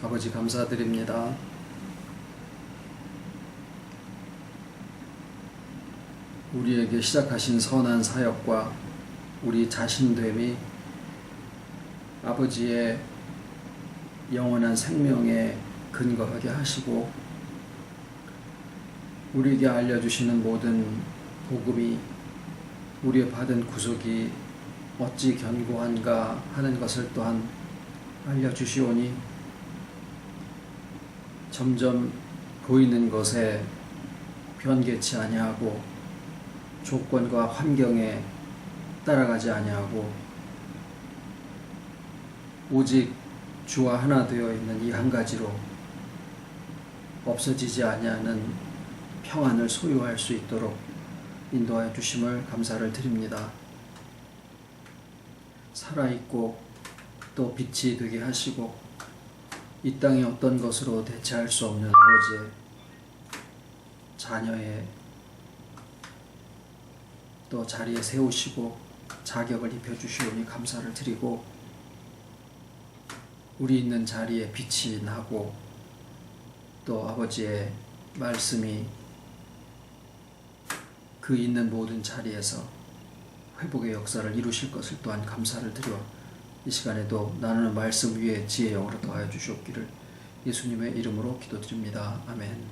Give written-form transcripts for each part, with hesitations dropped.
아버지 감사드립니다. 우리에게 시작하신 선한 사역과 우리 자신됨이 아버지의 영원한 생명에 근거하게 하시고 우리에게 알려주시는 모든 복음이 우리의 받은 구속이 어찌 견고한가 하는 것을 또한 알려주시오니 점점 보이는 것에 변개치 아니하고 조건과 환경에 따라가지 아니하고 오직 주와 하나 되어 있는 이 한 가지로 없어지지 아니하는 평안을 소유할 수 있도록 인도하여 주심을 감사를 드립니다. 살아있고 또 빛이 되게 하시고 이 땅의 어떤 것으로 대체할 수 없는 아버지의 자녀의 또 자리에 세우시고 자격을 입혀주시오니 감사를 드리고 우리 있는 자리에 빛이 나고 또 아버지의 말씀이 그 있는 모든 자리에서 회복의 역사를 이루실 것을 또한 감사를 드려 이 시간에도 나누는 말씀 위에 지혜의 영으로 더하여 주시옵기를 예수님의 이름으로 기도드립니다. 아멘.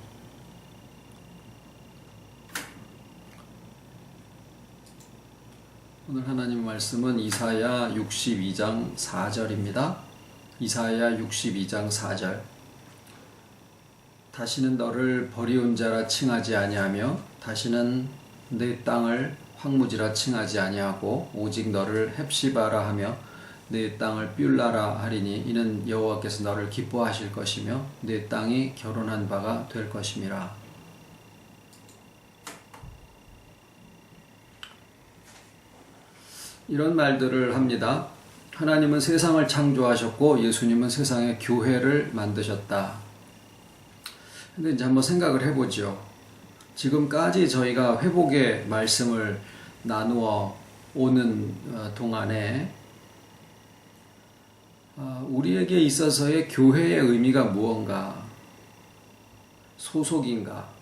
오늘 하나님 말씀은 이사야 62장 4절입니다. 이사야 62장 4절. 다시는 너를 버리운 자라 칭하지 아니하며 다시는 내 땅을 황무지라 칭하지 아니하고 오직 너를 헵시바라 하며 내 땅을 뷸라라 하리니 이는 여호와께서 너를 기뻐하실 것이며 내 땅이 결혼한 바가 될 것임이라. 이런 말들을 합니다. 하나님은 세상을 창조하셨고 예수님은 세상의 교회를 만드셨다. 근데 이제 한번 생각을 해보죠. 지금까지 저희가 회복의 말씀을 나누어 오는 동안에 우리에게 있어서의 교회의 의미가 무언가? 소속인가?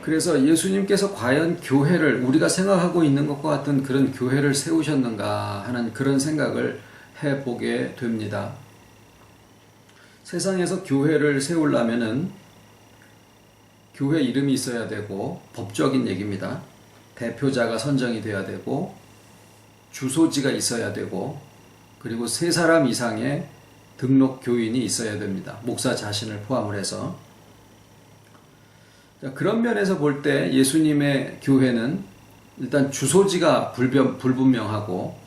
그래서 예수님께서 과연 교회를 우리가 생각하고 있는 것과 같은 그런 교회를 세우셨는가 하는 그런 생각을 해보게 됩니다. 세상에서 교회를 세우려면은 교회 이름이 있어야 되고 법적인 얘기입니다. 대표자가 선정이 돼야 되고 주소지가 있어야 되고 그리고 3사람 이상의 등록 교인이 있어야 됩니다. 목사 자신을 포함을 해서. 그런 면에서 볼 때 예수님의 교회는 일단 주소지가 불분명하고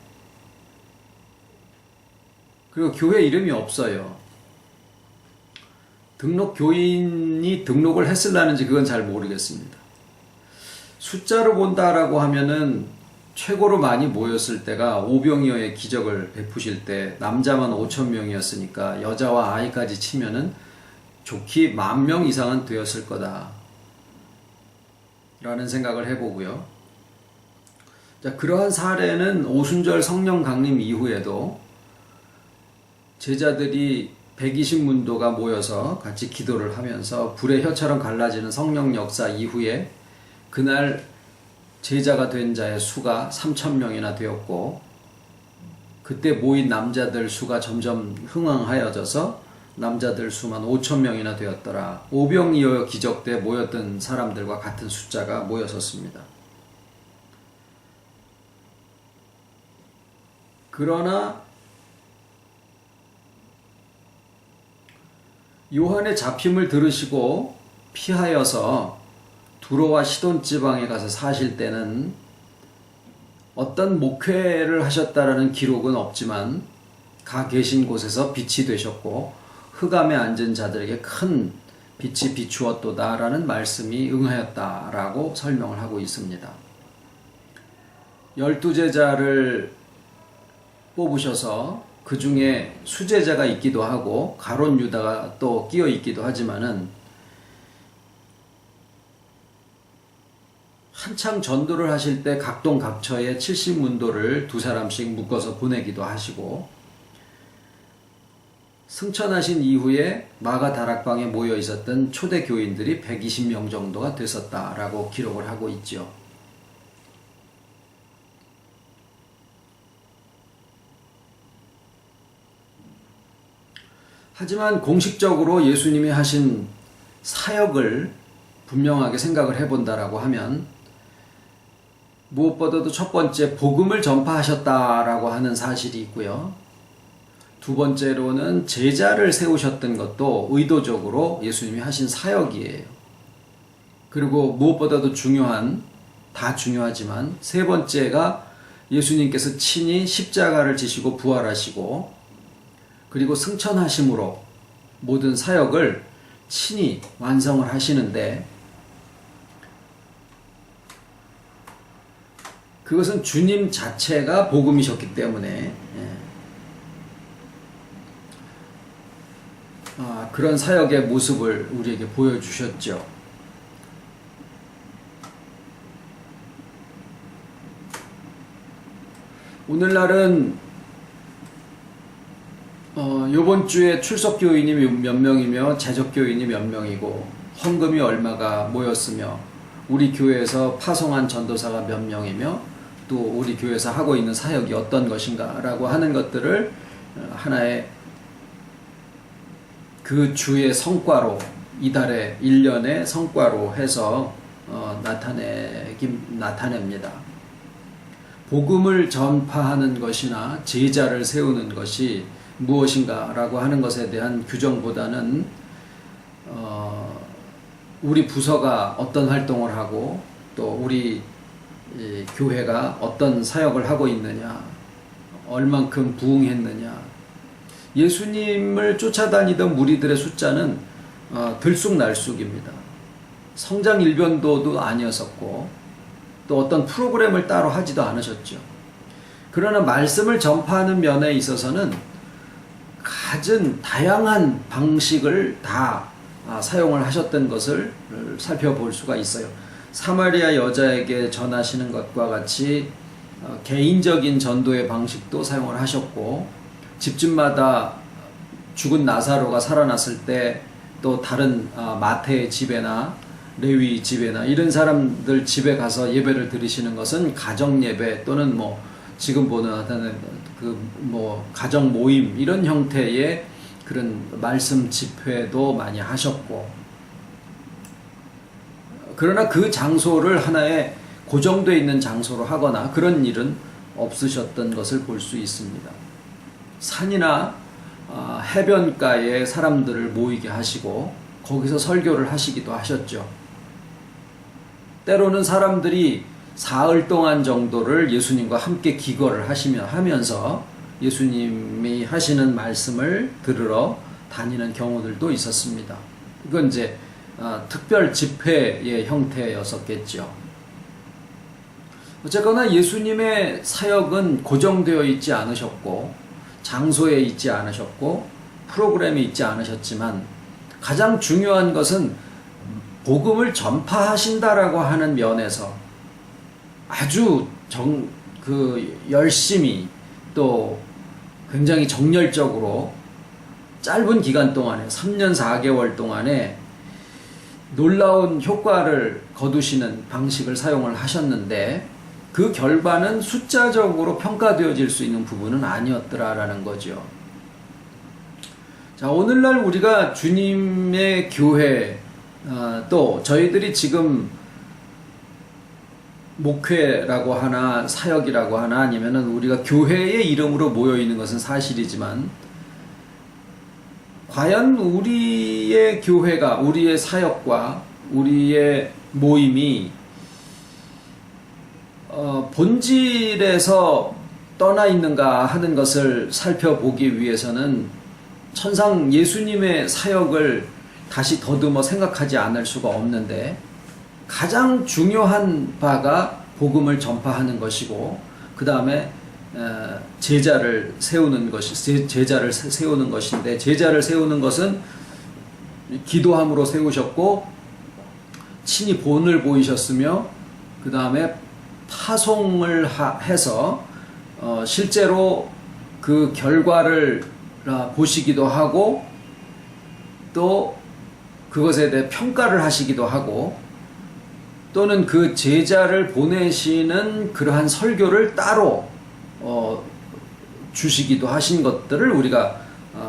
그리고 교회 이름이 없어요. 등록 교인이 등록을 했을라는지 그건 잘 모르겠습니다. 숫자로 본다라고 하면은 최고로 많이 모였을 때가 오병이어의 기적을 베푸실 때 남자만 5,000명이었으니까 여자와 아이까지 치면은 좋기 10,000명 이상은 되었을 거다 라는 생각을 해보고요. 자, 그러한 사례는 오순절 성령 강림 이후에도 제자들이 120문도가 모여서 같이 기도를 하면서 불의 혀처럼 갈라지는 성령 역사 이후에 그날 제자가 된 자의 수가 3,000명이나 되었고 그때 모인 남자들 수가 점점 흥황하여져서 남자들 수만 5,000명이나 되었더라. 오병이어 기적 때 모였던 사람들과 같은 숫자가 모였었습니다. 그러나 요한의 잡힘을 들으시고 피하여서 두로와 시돈 지방에 가서 사실 때는 어떤 목회를 하셨다라는 기록은 없지만 가 계신 곳에서 빛이 되셨고 흑암에 앉은 자들에게 큰 빛이 비추었도다 라는 말씀이 응하였다라고 설명을 하고 있습니다. 12제자를 뽑으셔서 그 중에 수제자가 있기도 하고 가롯 유다가 또 끼어 있기도 하지만은 한참 전도를 하실 때 각동 각처에 70문도를 2사람씩 묶어서 보내기도 하시고 승천하신 이후에 마가 다락방에 모여 있었던 초대 교인들이 120명 정도가 됐었다라고 기록을 하고 있죠. 하지만 공식적으로 예수님이 하신 사역을 분명하게 생각을 해본다라고 하면 무엇보다도 첫 번째 복음을 전파하셨다라고 하는 사실이 있고요. 두 번째로는 제자를 세우셨던 것도 의도적으로 예수님이 하신 사역이에요. 그리고 무엇보다도 중요한, 다 중요하지만 세 번째가 예수님께서 친히 십자가를 지시고 부활하시고 그리고 승천하심으로 모든 사역을 친히 완성을 하시는데 그것은 주님 자체가 복음이셨기 때문에 그런 사역의 모습을 우리에게 보여주셨죠. 오늘날은 요번 주에 출석교인이 몇 명이며 재적교인이 몇 명이고 헌금이 얼마가 모였으며 우리 교회에서 파송한 전도사가 몇 명이며 또 우리 교회에서 하고 있는 사역이 어떤 것인가 라고 하는 것들을 하나의 그 주의 성과로 이달의 1년의 성과로 해서 나타냅니다. 복음을 전파하는 것이나 제자를 세우는 것이 무엇인가 라고 하는 것에 대한 규정보다는 우리 부서가 어떤 활동을 하고 또 우리 교회가 어떤 사역을 하고 있느냐, 얼만큼 부응했느냐. 예수님을 쫓아다니던 무리들의 숫자는 들쑥날쑥입니다. 성장 일변도도 아니었었고 또 어떤 프로그램을 따로 하지도 않으셨죠. 그러나 말씀을 전파하는 면에 있어서는 갖은 다양한 방식을 다 사용을 하셨던 것을 살펴볼 수가 있어요. 사마리아 여자에게 전하시는 것과 같이 개인적인 전도의 방식도 사용을 하셨고 집집마다 죽은 나사로가 살아났을 때 또 다른 마태의 집에나 레위 집에나 이런 사람들 집에 가서 예배를 드리시는 것은 가정 예배 또는 뭐 지금 보는 가정 모임 이런 형태의 그런 말씀 집회도 많이 하셨고, 그러나 그 장소를 하나의 고정되어 있는 장소로 하거나 그런 일은 없으셨던 것을 볼 수 있습니다. 산이나 해변가에 사람들을 모이게 하시고 거기서 설교를 하시기도 하셨죠. 때로는 사람들이 사흘 동안 정도를 예수님과 함께 기거를 하면서 예수님이 하시는 말씀을 들으러 다니는 경우들도 있었습니다. 이건 이제 특별 집회의 형태였었겠죠. 어쨌거나 예수님의 사역은 고정되어 있지 않으셨고 장소에 있지 않으셨고 프로그램이 있지 않으셨지만 가장 중요한 것은 복음을 전파하신다라고 하는 면에서 아주 열심히 또 굉장히 정열적으로 짧은 기간 동안에 3년 4개월 동안에 놀라운 효과를 거두시는 방식을 사용을 하셨는데 그 결과는 숫자적으로 평가되어질 수 있는 부분은 아니었더라라는 거죠. 자, 오늘날 우리가 주님의 교회 또 저희들이 지금 목회라고 하나 사역이라고 하나 아니면은 우리가 교회의 이름으로 모여 있는 것은 사실이지만 과연 우리의 교회가 우리의 사역과 우리의 모임이 본질에서 떠나 있는가 하는 것을 살펴보기 위해서는 천상 예수님의 사역을 다시 더듬어 생각하지 않을 수가 없는데 가장 중요한 바가 복음을 전파하는 것이고 그 다음에 제자를 세우는 것인데 제자를 세우는 것은 기도함으로 세우셨고 친히 본을 보이셨으며 그 다음에 파송을 해서 실제로 그 결과를 보시기도 하고 또 그것에 대해 평가를 하시기도 하고 또는 그 제자를 보내시는 그러한 설교를 따로 주시기도 하신 것들을 우리가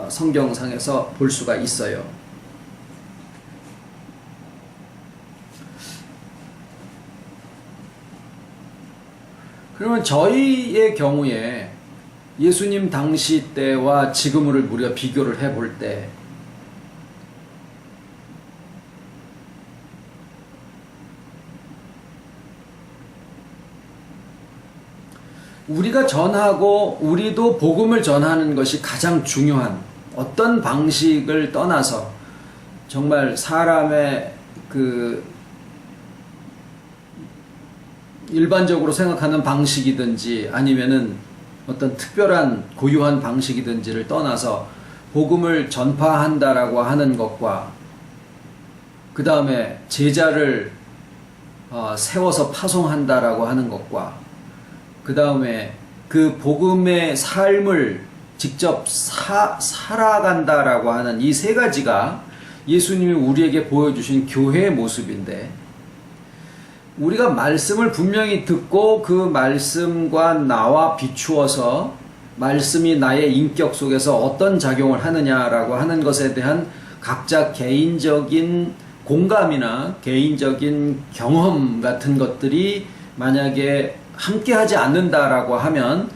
성경상에서 볼 수가 있어요. 그러면 저희의 경우에 예수님 당시 때와 지금을 우리가 비교를 해볼 때 우리가 전하고 우리도 복음을 전하는 것이 가장 중요한, 어떤 방식을 떠나서 정말 사람의 그 일반적으로 생각하는 방식이든지 아니면은 어떤 특별한 고유한 방식이든지를 떠나서 복음을 전파한다라고 하는 것과 그 다음에 제자를 세워서 파송한다라고 하는 것과 그 다음에 그 복음의 삶을 직접 살아간다라고 하는 이 세 가지가 예수님이 우리에게 보여주신 교회의 모습인데, 우리가 말씀을 분명히 듣고 그 말씀과 나와 비추어서 말씀이 나의 인격 속에서 어떤 작용을 하느냐라고 하는 것에 대한 각자 개인적인 공감이나 개인적인 경험 같은 것들이 만약에 함께 하지 않는다라고 하면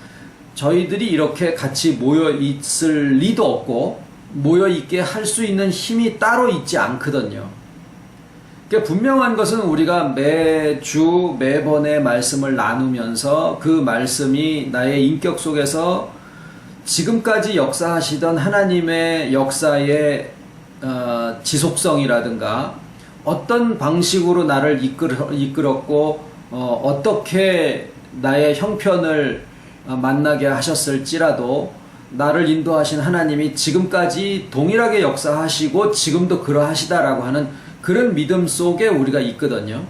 저희들이 이렇게 같이 모여 있을 리도 없고 모여 있게 할 수 있는 힘이 따로 있지 않거든요. 그러니까 분명한 것은 우리가 매주 매번의 말씀을 나누면서 그 말씀이 나의 인격 속에서 지금까지 역사하시던 하나님의 역사의 지속성이라든가 어떤 방식으로 나를 이끌었고 어떻게 나의 형편을 만나게 하셨을지라도 나를 인도하신 하나님이 지금까지 동일하게 역사하시고 지금도 그러하시다라고 하는 그런 믿음 속에 우리가 있거든요.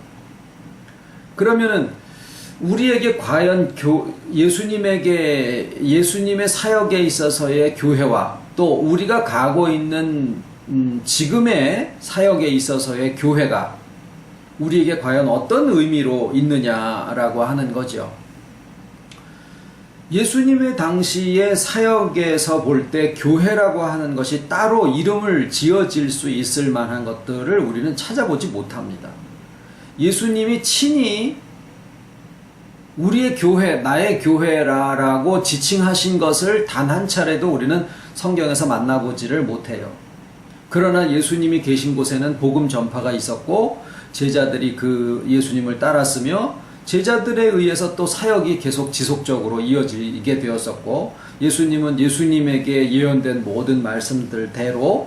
그러면은 우리에게 과연 예수님의 사역에 있어서의 교회와 또 우리가 가고 있는 지금의 사역에 있어서의 교회가 우리에게 과연 어떤 의미로 있느냐라고 하는 거죠. 예수님의 당시의 사역에서 볼 때 교회라고 하는 것이 따로 이름을 지어질 수 있을 만한 것들을 우리는 찾아보지 못합니다. 예수님이 친히 우리의 교회, 나의 교회라고 지칭하신 것을 단 한 차례도 우리는 성경에서 만나보지를 못해요. 그러나 예수님이 계신 곳에는 복음 전파가 있었고 제자들이 그 예수님을 따랐으며 제자들에 의해서 또 사역이 계속 지속적으로 이어지게 되었었고 예수님은 예수님에게 예언된 모든 말씀들대로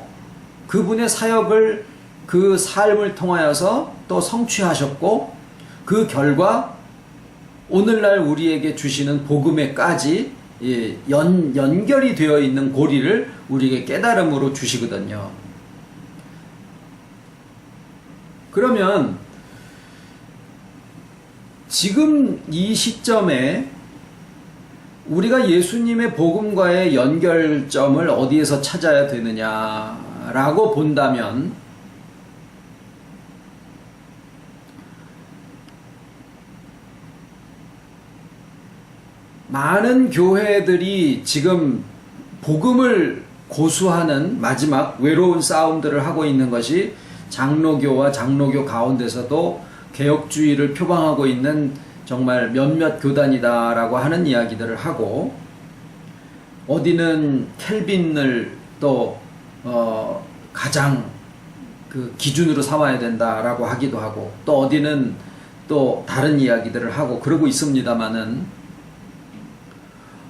그분의 사역을 그 삶을 통하여서 또 성취하셨고 그 결과 오늘날 우리에게 주시는 복음에까지 연결이 되어 있는 고리를 우리에게 깨달음으로 주시거든요. 그러면 지금 이 시점에 우리가 예수님의 복음과의 연결점을 어디에서 찾아야 되느냐라고 본다면 많은 교회들이 지금 복음을 고수하는 마지막 외로운 싸움들을 하고 있는 것이 장로교와 장로교 가운데서도 개혁주의를 표방하고 있는 정말 몇몇 교단이다라고 하는 이야기들을 하고 어디는 켈빈을 또 가장 그 기준으로 삼아야 된다라고 하기도 하고 또 어디는 또 다른 이야기들을 하고 그러고 있습니다만은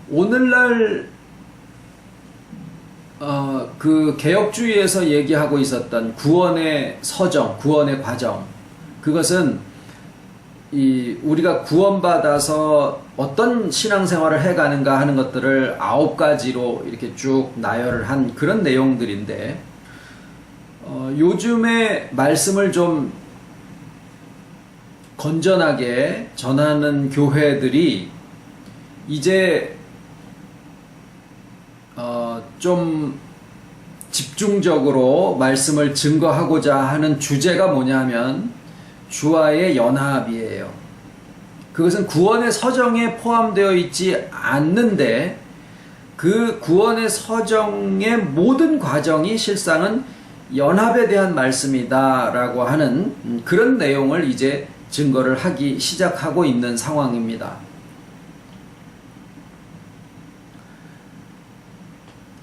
오늘날 그 개혁주의에서 얘기하고 있었던 구원의 서정, 구원의 과정, 그것은 우리가 구원받아서 어떤 신앙생활을 해가는가 하는 것들을 9가지로 이렇게 쭉 나열을 한 그런 내용들인데 요즘에 말씀을 좀 건전하게 전하는 교회들이 이제 좀 집중적으로 말씀을 증거하고자 하는 주제가 뭐냐면 주와의 연합이에요. 그것은 구원의 서정에 포함되어 있지 않는데 그 구원의 서정의 모든 과정이 실상은 연합에 대한 말씀이다라고 하는 그런 내용을 이제 증거를 하기 시작하고 있는 상황입니다.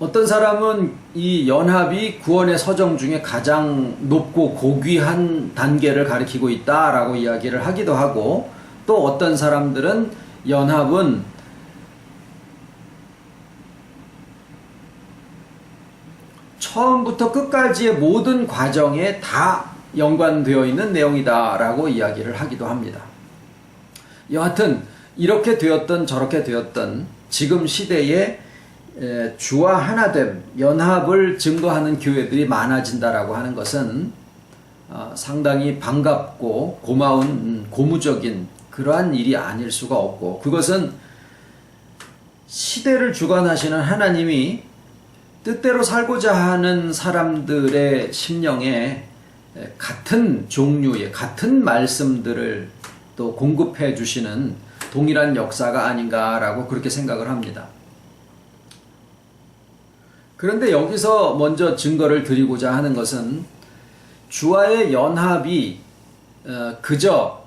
어떤 사람은 이 연합이 구원의 서정 중에 가장 높고 고귀한 단계를 가리키고 있다라고 이야기를 하기도 하고, 또 어떤 사람들은 연합은 처음부터 끝까지의 모든 과정에 다 연관되어 있는 내용이다라고 이야기를 하기도 합니다. 여하튼 이렇게 되었던 저렇게 되었던 지금 시대에 주와 하나됨, 연합을 증거하는 교회들이 많아진다라고 하는 것은 상당히 반갑고 고마운 고무적인 그러한 일이 아닐 수가 없고, 그것은 시대를 주관하시는 하나님이 뜻대로 살고자 하는 사람들의 심령에 같은 종류의 같은 말씀들을 또 공급해 주시는 동일한 역사가 아닌가라고 그렇게 생각을 합니다. 그런데 여기서 먼저 증거를 드리고자 하는 것은 주와의 연합이 그저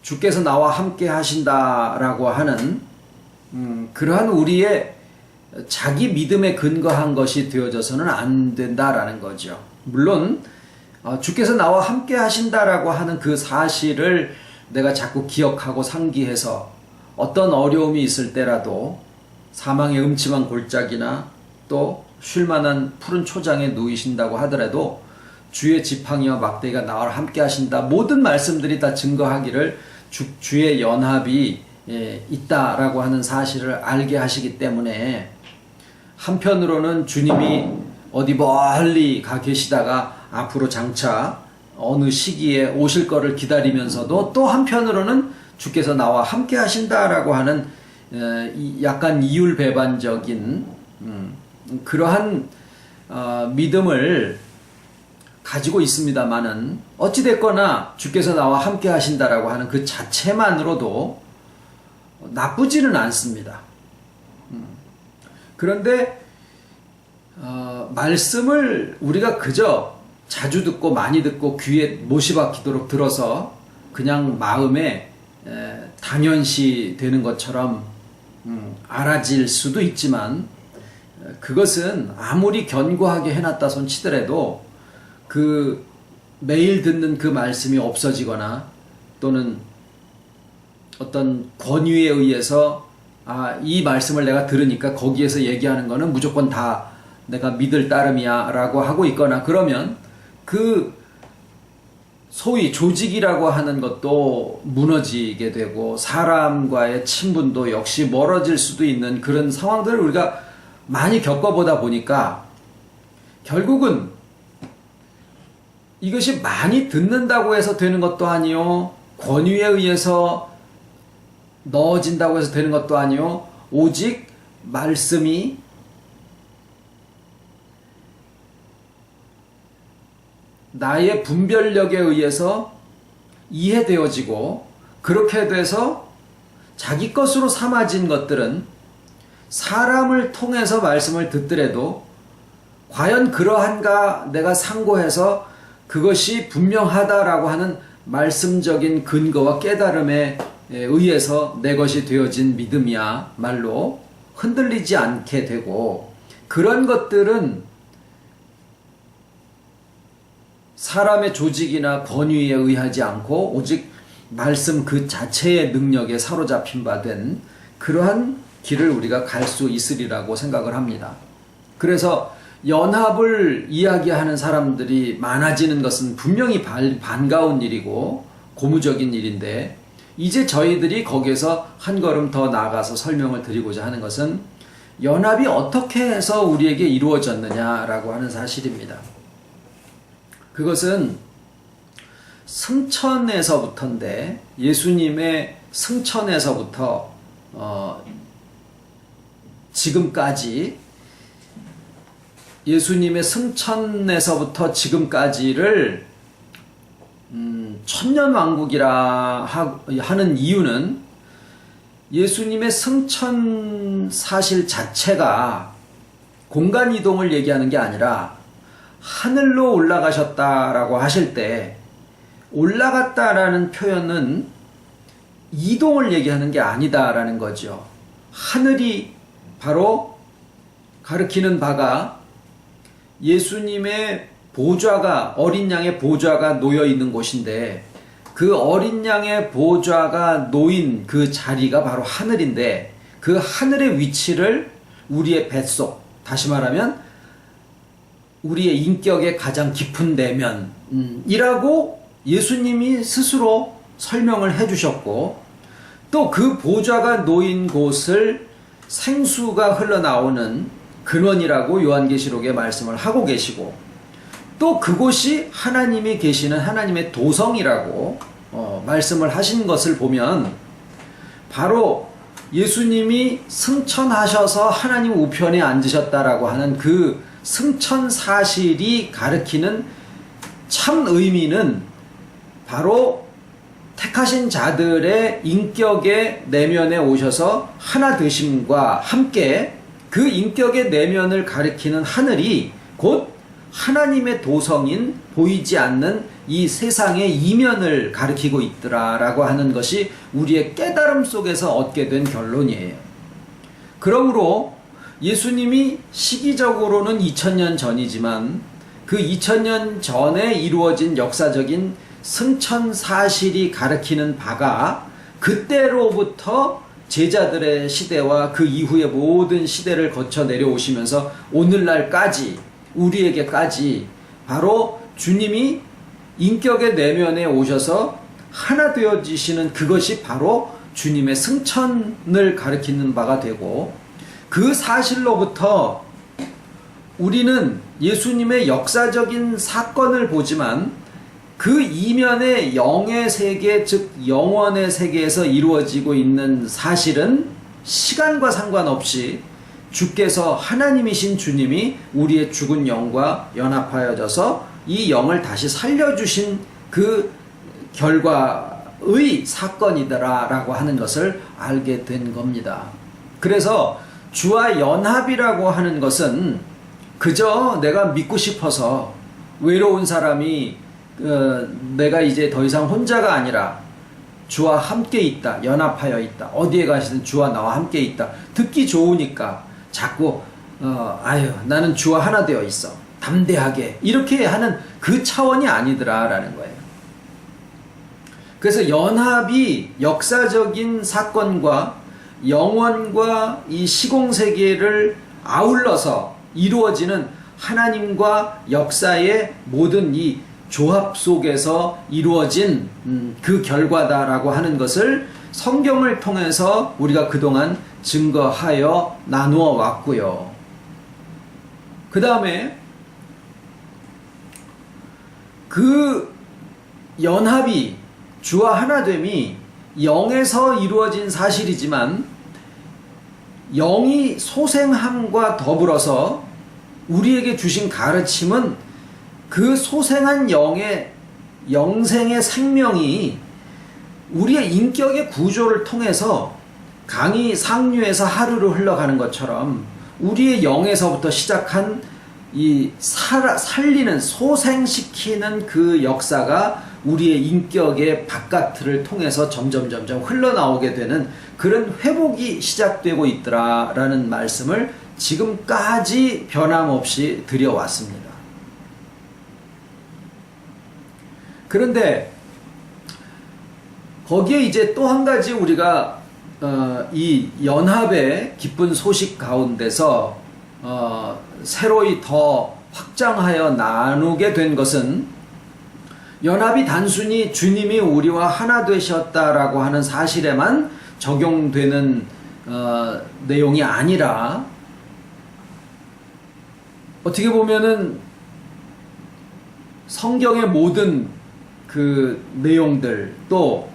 주께서 나와 함께 하신다라고 하는 그러한 우리의 자기 믿음에 근거한 것이 되어져서는 안 된다라는 거죠. 물론 주께서 나와 함께 하신다라고 하는 그 사실을 내가 자꾸 기억하고 상기해서 어떤 어려움이 있을 때라도 사망의 음침한 골짜기나 또 쉴만한 푸른 초장에 누이신다고 하더라도 주의 지팡이와 막대기가 나와 함께 하신다, 모든 말씀들이 다 증거하기를 주의 연합이 있다라고 하는 사실을 알게 하시기 때문에, 한편으로는 주님이 어디 멀리 가 계시다가 앞으로 장차 어느 시기에 오실 거를 기다리면서도 또 한편으로는 주께서 나와 함께 하신다라고 하는 약간 이율배반적인 그러한 믿음을 가지고 있습니다만은, 어찌됐거나 주께서 나와 함께 하신다라고 하는 그 자체만으로도 나쁘지는 않습니다. 그런데 말씀을 우리가 그저 자주 듣고 많이 듣고 귀에 못이 박히도록 들어서 그냥 마음에 당연시 되는 것처럼 알아질 수도 있지만, 그것은 아무리 견고하게 해놨다 손 치더라도 그 매일 듣는 그 말씀이 없어지거나 또는 어떤 권위에 의해서 이 말씀을 내가 들으니까 거기에서 얘기하는 거는 무조건 다 내가 믿을 따름이야 라고 하고 있거나, 그러면 그 소위 조직이라고 하는 것도 무너지게 되고 사람과의 친분도 역시 멀어질 수도 있는 그런 상황들을 우리가 많이 겪어보다 보니까, 결국은 이것이 많이 듣는다고 해서 되는 것도 아니요, 권위에 의해서 넣어진다고 해서 되는 것도 아니요, 오직 말씀이 나의 분별력에 의해서 이해되어지고, 그렇게 돼서 자기 것으로 삼아진 것들은 사람을 통해서 말씀을 듣더라도 과연 그러한가 내가 상고해서 그것이 분명하다라고 하는 말씀적인 근거와 깨달음에 의해서 내 것이 되어진 믿음이야말로 흔들리지 않게 되고, 그런 것들은 사람의 조직이나 권위에 의하지 않고 오직 말씀 그 자체의 능력에 사로잡힌 바 된 그러한 길을 우리가 갈 수 있으리라고 생각을 합니다. 그래서 연합을 이야기하는 사람들이 많아지는 것은 분명히 반가운 일이고 고무적인 일인데, 이제 저희들이 거기에서 한 걸음 더 나아가서 설명을 드리고자 하는 것은 연합이 어떻게 해서 우리에게 이루어졌느냐라고 하는 사실입니다. 그것은 승천에서부터인데, 예수님의 승천에서부터 지금까지 예수님의 승천에서부터 지금까지를 천년왕국이라 하는 이유는 예수님의 승천 사실 자체가 공간 이동을 얘기하는 게 아니라 하늘로 올라가셨다라고 하실 때 올라갔다라는 표현은 이동을 얘기하는 게 아니다라는 거죠. 하늘이 바로 가리키는 바가 예수님의 보좌가, 어린 양의 보좌가 놓여 있는 곳인데 그 어린 양의 보좌가 놓인 그 자리가 바로 하늘인데 그 하늘의 위치를 우리의 뱃속, 다시 말하면 우리의 인격의 가장 깊은 내면이라고 예수님이 스스로 설명을 해주셨고, 또 그 보좌가 놓인 곳을 생수가 흘러나오는 근원이라고 요한계시록에 말씀을 하고 계시고, 또 그곳이 하나님이 계시는 하나님의 도성이라고 말씀을 하신 것을 보면 바로 예수님이 승천하셔서 하나님 우편에 앉으셨다라고 하는 그 승천 사실이 가리키는 참 의미는 바로 택하신 자들의 인격의 내면에 오셔서 하나 되심과 함께 그 인격의 내면을 가리키는 하늘이 곧 하나님의 도성인 보이지 않는 이 세상의 이면을 가리키고 있더라라고 하는 것이 우리의 깨달음 속에서 얻게 된 결론이에요. 그러므로 예수님이 시기적으로는 2000년 전이지만 그 2000년 전에 이루어진 역사적인 승천 사실이 가리키는 바가 그때로부터 제자들의 시대와 그 이후의 모든 시대를 거쳐 내려오시면서 오늘날까지 우리에게까지 바로 주님이 인격의 내면에 오셔서 하나 되어지시는 그것이 바로 주님의 승천을 가리키는 바가 되고, 그 사실로부터 우리는 예수님의 역사적인 사건을 보지만 그 이면의 영의 세계, 즉 영원의 세계에서 이루어지고 있는 사실은 시간과 상관없이 주께서 하나님이신 주님이 우리의 죽은 영과 연합하여져서 이 영을 다시 살려주신 그 결과의 사건이더라라고 하는 것을 알게 된 겁니다. 그래서 주와 연합이라고 하는 것은 그저 내가 믿고 싶어서 외로운 사람이 내가 이제 더 이상 혼자가 아니라 주와 함께 있다, 연합하여 있다, 어디에 가시든 주와 나와 함께 있다, 듣기 좋으니까 자꾸 나는 주와 하나 되어 있어, 담대하게, 이렇게 하는 그 차원이 아니더라라는 거예요. 그래서 연합이 역사적인 사건과 영원과 이 시공세계를 아울러서 이루어지는 하나님과 역사의 모든 이 조합 속에서 이루어진 그 결과다라고 하는 것을 성경을 통해서 우리가 그동안 증거하여 나누어 왔고요. 그 다음에 그 연합이, 주와 하나됨이 영에서 이루어진 사실이지만 영이 소생함과 더불어서 우리에게 주신 가르침은 그 소생한 영의 영생의 생명이 우리의 인격의 구조를 통해서 강이 상류에서 하루로 흘러가는 것처럼 우리의 영에서부터 시작한 이 살리는, 소생시키는 그 역사가 우리의 인격의 바깥을 통해서 점점 흘러나오게 되는 그런 회복이 시작되고 있더라라는 말씀을 지금까지 변함없이 드려왔습니다. 그런데 거기에 이제 또 한 가지 우리가 이 연합의 기쁜 소식 가운데서 새로이 더 확장하여 나누게 된 것은 연합이 단순히 주님이 우리와 하나 되셨다라고 하는 사실에만 적용되는 내용이 아니라 어떻게 보면은 성경의 모든 그 내용들, 또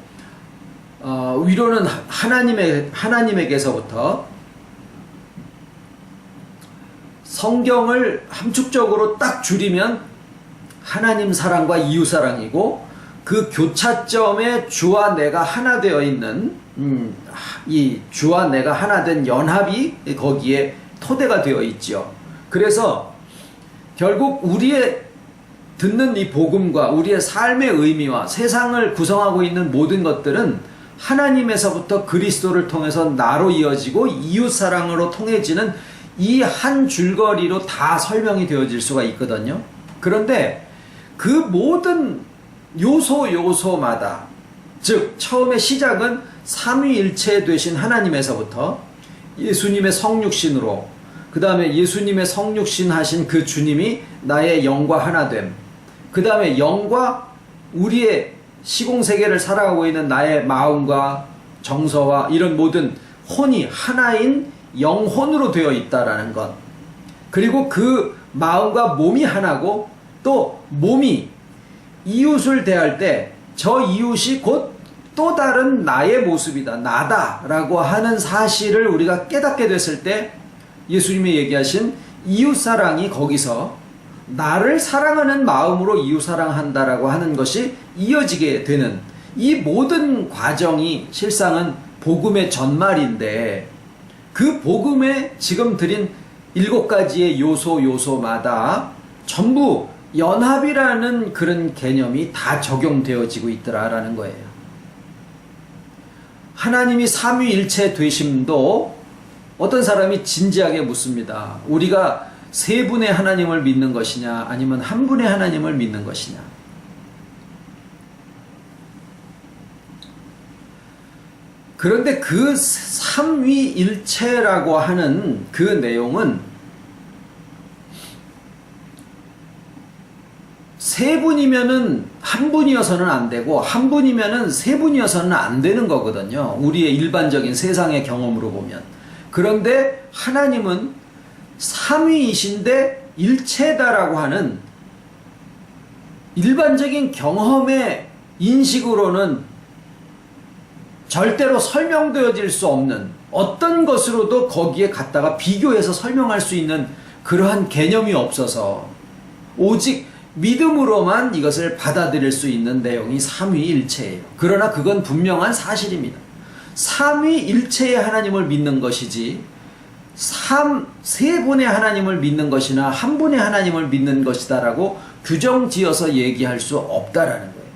위로는 하나님에게서부터 성경을 함축적으로 딱 줄이면 하나님 사랑과 이웃 사랑이고, 그 교차점에 주와 내가 하나 되어 있는 이 주와 내가 하나 된 연합이 거기에 토대가 되어 있죠. 그래서 결국 우리의 듣는 이 복음과 우리의 삶의 의미와 세상을 구성하고 있는 모든 것들은 하나님에서부터 그리스도를 통해서 나로 이어지고 이웃 사랑으로 통해지는 이 한 줄거리로 다 설명이 되어질 수가 있거든요. 그런데 그 모든 요소마다, 즉 처음에 시작은 삼위일체 되신 하나님에서부터 예수님의 성육신으로, 그 다음에 예수님의 성육신 하신 그 주님이 나의 영과 하나됨, 그 다음에 영과 우리의 시공세계를 살아가고 있는 나의 마음과 정서와 이런 모든 혼이 하나인 영혼으로 되어 있다라는 것, 그리고 그 마음과 몸이 하나고, 또 몸이 이웃을 대할 때 저 이웃이 곧 또 다른 나의 모습이다, 나다라고 하는 사실을 우리가 깨닫게 됐을 때 예수님이 얘기하신 이웃사랑이 거기서 나를 사랑하는 마음으로 이웃사랑한다라고 하는 것이 이어지게 되는, 이 모든 과정이 실상은 복음의 전말인데, 그 복음에 지금 드린 7가지의 요소마다 전부 연합이라는 그런 개념이 다 적용되어지고 있더라라는 거예요. 하나님이 삼위일체 되심도 어떤 사람이 진지하게 묻습니다. 우리가 세 분의 하나님을 믿는 것이냐, 아니면 한 분의 하나님을 믿는 것이냐. 그런데 그 삼위일체라고 하는 그 내용은 세 분이면은 한 분이어서는 안 되고, 한 분이면은 세 분이어서는 안 되는 거거든요. 우리의 일반적인 세상의 경험으로 보면. 그런데 하나님은 삼위이신데 일체다라고 하는 일반적인 경험의 인식으로는 절대로 설명되어질 수 없는, 어떤 것으로도 거기에 갖다가 비교해서 설명할 수 있는 그러한 개념이 없어서 오직 믿음으로만 이것을 받아들일 수 있는 내용이 삼위일체예요. 그러나 그건 분명한 사실입니다. 삼위일체의 하나님을 믿는 것이지 세 분의 하나님을 믿는 것이나 한 분의 하나님을 믿는 것이다라고 규정지어서 얘기할 수 없다라는 거예요.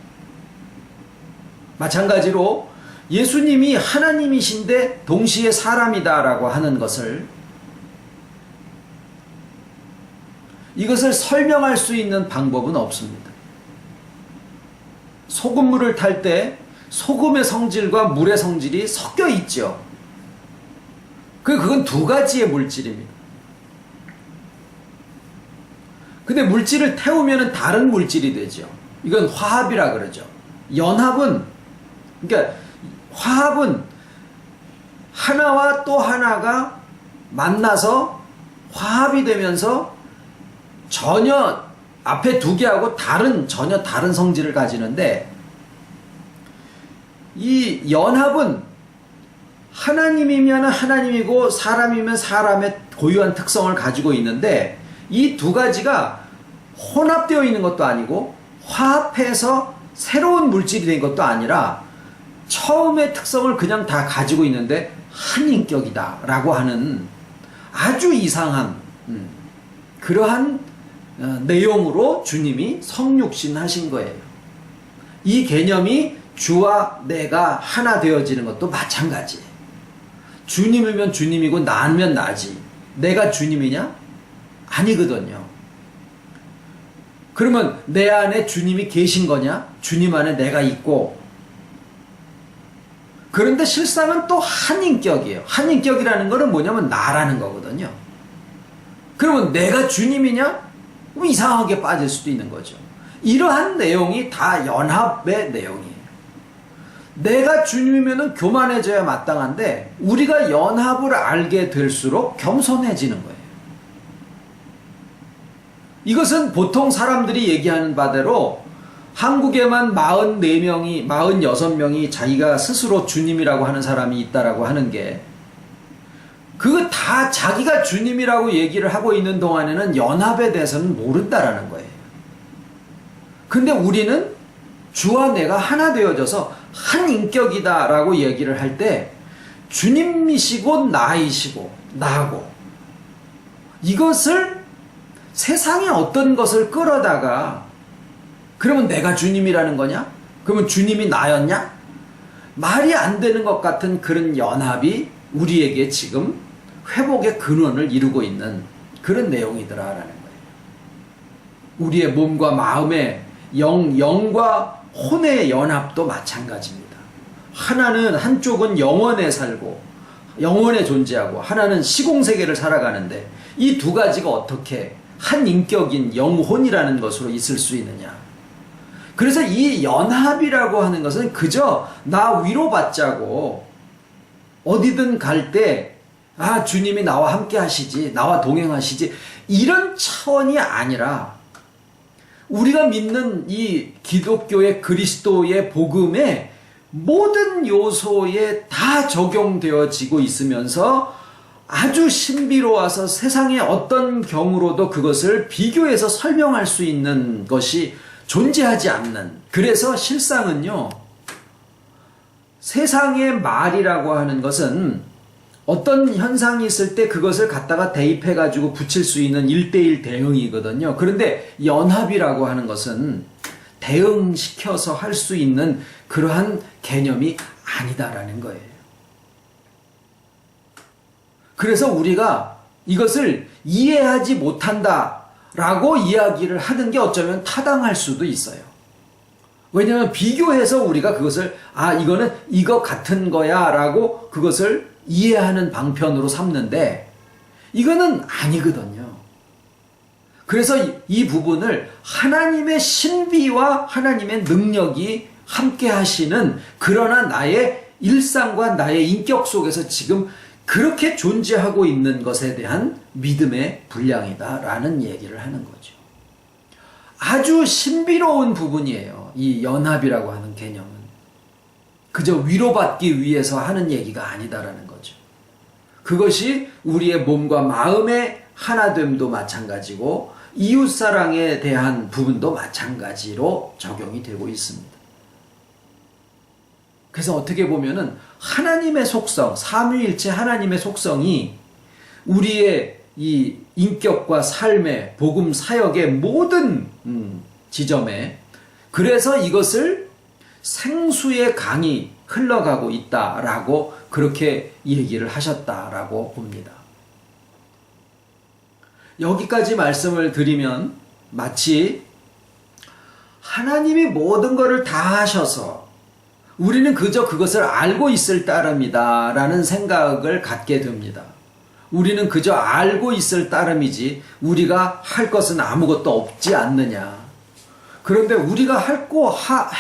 마찬가지로 예수님이 하나님이신데 동시에 사람이다라고 하는 것을, 이것을 설명할 수 있는 방법은 없습니다. 소금물을 탈 때 소금의 성질과 물의 성질이 섞여 있죠. 그건 두 가지의 물질입니다. 근데 물질을 태우면 다른 물질이 되죠. 이건 화합이라 그러죠. 연합은, 그러니까 화합은 하나와 또 하나가 만나서 화합이 되면서 전혀 앞에 두 개하고 전혀 다른 성질을 가지는데, 이 연합은 하나님이면 하나님이고 사람이면 사람의 고유한 특성을 가지고 있는데, 이 두 가지가 혼합되어 있는 것도 아니고 화합해서 새로운 물질이 된 것도 아니라 처음의 특성을 그냥 다 가지고 있는데 한 인격이다 라고 하는 아주 이상한 그러한 내용으로 주님이 성육신 하신 거예요. 이 개념이 주와 내가 하나 되어지는 것도 마찬가지예요. 주님이면 주님이고 나면 나지. 내가 주님이냐? 아니거든요. 그러면 내 안에 주님이 계신 거냐? 주님 안에 내가 있고. 그런데 실상은 또 한 인격이에요. 한 인격이라는 거는 뭐냐면 나라는 거거든요. 그러면 내가 주님이냐? 이상하게 빠질 수도 있는 거죠. 이러한 내용이 다 연합의 내용이에요. 내가 주님이면 교만해져야 마땅한데 우리가 연합을 알게 될수록 겸손해지는 거예요. 이것은 보통 사람들이 얘기하는 바대로 한국에만 44명이, 46명이 자기가 스스로 주님이라고 하는 사람이 있다라고 하는 게, 그거 다 자기가 주님이라고 얘기를 하고 있는 동안에는 연합에 대해서는 모른다라는 거예요. 근데 우리는 주와 내가 하나 되어져서 한 인격이다라고 얘기를 할 때 주님이시고 나이시고 나고, 이것을 세상의 어떤 것을 끌어다가 그러면 내가 주님이라는 거냐? 그러면 주님이 나였냐? 말이 안 되는 것 같은 그런 연합이 우리에게 지금 회복의 근원을 이루고 있는 그런 내용이더라라는 거예요. 우리의 몸과 마음의 영과 혼의 연합도 마찬가지입니다. 하나는, 한쪽은 영원에 살고 영원에 존재하고 하나는 시공세계를 살아가는데 이 두 가지가 어떻게 한 인격인 영혼이라는 것으로 있을 수 있느냐. 그래서 이 연합이라고 하는 것은 그저 나 위로받자고 어디든 갈 때 주님이 나와 함께 하시지, 나와 동행하시지, 이런 차원이 아니라 우리가 믿는 이 기독교의 그리스도의 복음의 모든 요소에 다 적용되어지고 있으면서 아주 신비로워서 세상의 어떤 경우로도 그것을 비교해서 설명할 수 있는 것이 존재하지 않는, 그래서 실상은요, 세상의 말이라고 하는 것은 어떤 현상이 있을 때 그것을 갖다가 대입해가지고 붙일 수 있는 1대1 대응이거든요. 그런데 연합이라고 하는 것은 대응시켜서 할 수 있는 그러한 개념이 아니다라는 거예요. 그래서 우리가 이것을 이해하지 못한다라고 이야기를 하는 게 어쩌면 타당할 수도 있어요. 왜냐하면 비교해서 우리가 그것을 이거는 이거 같은 거야 라고 그것을 이해하는 방편으로 삼는데 이거는 아니거든요. 그래서 이 부분을 하나님의 신비와 하나님의 능력이 함께 하시는, 그러나 나의 일상과 나의 인격 속에서 지금 그렇게 존재하고 있는 것에 대한 믿음의 분량이다라는 얘기를 하는 거죠. 아주 신비로운 부분이에요. 이 연합이라고 하는 개념은. 그저 위로받기 위해서 하는 얘기가 아니다라는 거죠. 그것이 우리의 몸과 마음의 하나됨도 마찬가지고 이웃사랑에 대한 부분도 마찬가지로 적용이 되고 있습니다. 그래서 어떻게 보면은 하나님의 속성, 삼위일체 하나님의 속성이 우리의 이 인격과 삶의 복음 사역의 모든 지점에, 그래서 이것을 생수의 강이 흘러가고 있다라고 그렇게 얘기를 하셨다라고 봅니다. 여기까지 말씀을 드리면 마치 하나님이 모든 것을 다 하셔서 우리는 그저 그것을 알고 있을 따름이다 라는 생각을 갖게 됩니다. 우리는 그저 알고 있을 따름이지 우리가 할 것은 아무것도 없지 않느냐. 그런데 우리가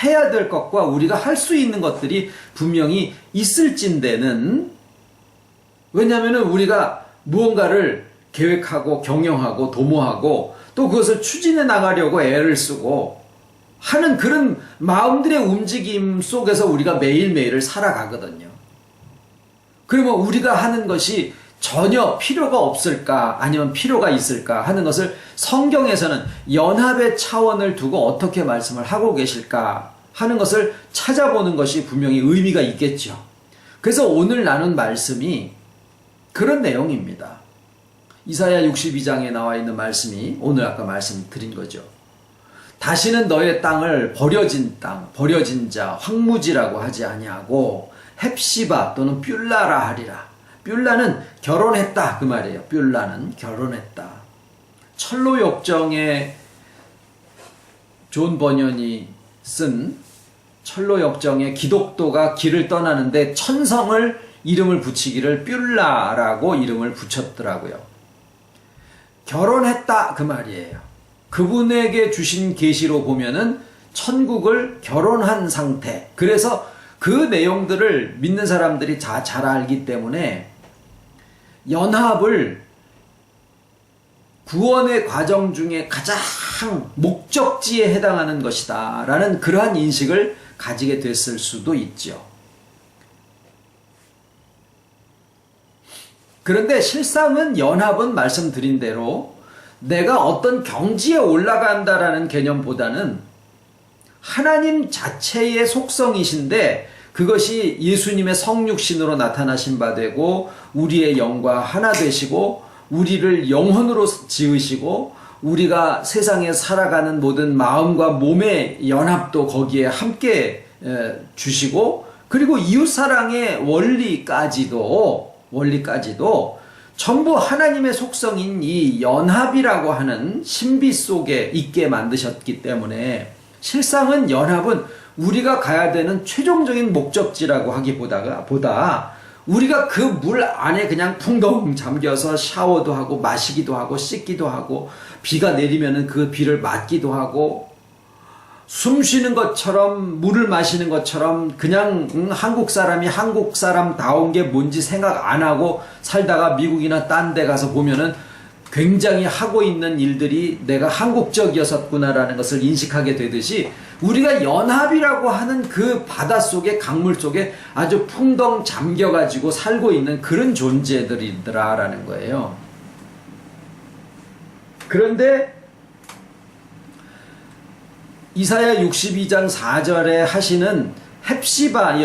해야 될 것과 우리가 할 수 있는 것들이 분명히 있을진데는, 왜냐하면 우리가 무언가를 계획하고 경영하고 도모하고 또 그것을 추진해 나가려고 애를 쓰고 하는 그런 마음들의 움직임 속에서 우리가 매일매일을 살아가거든요. 그러면 우리가 하는 것이 전혀 필요가 없을까 아니면 필요가 있을까 하는 것을 성경에서는 연합의 차원을 두고 어떻게 말씀을 하고 계실까 하는 것을 찾아보는 것이 분명히 의미가 있겠죠. 그래서 오늘 나눈 말씀이 그런 내용입니다. 이사야 62장에 나와 있는 말씀이 오늘 아까 말씀드린 거죠. 다시는 너의 땅을 버려진 땅, 버려진 자, 황무지라고 하지 아니하고 헵시바 또는 뷸라라 하리라. 뷸라는 결혼했다 그 말이에요. 뷸라는 결혼했다. 철로 역정에 존 버년이 쓴 철로 역정에 기독도가 길을 떠나는데 천성을 이름을 붙이기를 뷸라라고 이름을 붙였더라고요. 결혼했다 그 말이에요. 그분에게 주신 계시로 보면은 천국을 결혼한 상태. 그래서 그 내용들을 믿는 사람들이 다 잘 알기 때문에 연합을 구원의 과정 중에 가장 목적지에 해당하는 것이다 라는 그러한 인식을 가지게 됐을 수도 있죠. 그런데 실상은 연합은 말씀드린 대로 내가 어떤 경지에 올라간다라는 개념보다는 하나님 자체의 속성이신데 그것이 예수님의 성육신으로 나타나신 바 되고 우리의 영과 하나 되시고 우리를 영혼으로 지으시고 우리가 세상에 살아가는 모든 마음과 몸의 연합도 거기에 함께 주시고 그리고 이웃사랑의 원리까지도 전부 하나님의 속성인 이 연합이라고 하는 신비 속에 있게 만드셨기 때문에 실상은 연합은 우리가 가야 되는 최종적인 목적지라고 보다 우리가 그 물 안에 그냥 풍덩 잠겨서 샤워도 하고 마시기도 하고 씻기도 하고 비가 내리면은 그 비를 맞기도 하고 숨 쉬는 것처럼 물을 마시는 것처럼 그냥 한국 사람이 한국 사람다운 게 뭔지 생각 안 하고 살다가 미국이나 딴 데 가서 보면은 굉장히 하고 있는 일들이 내가 한국적이었구나라는 것을 인식하게 되듯이 우리가 연합이라고 하는 그 바닷속에 강물 속에 아주 풍덩 잠겨가지고 살고 있는 그런 존재들이더라라는 거예요. 그런데 이사야 62장 4절에 하시는 헵시바,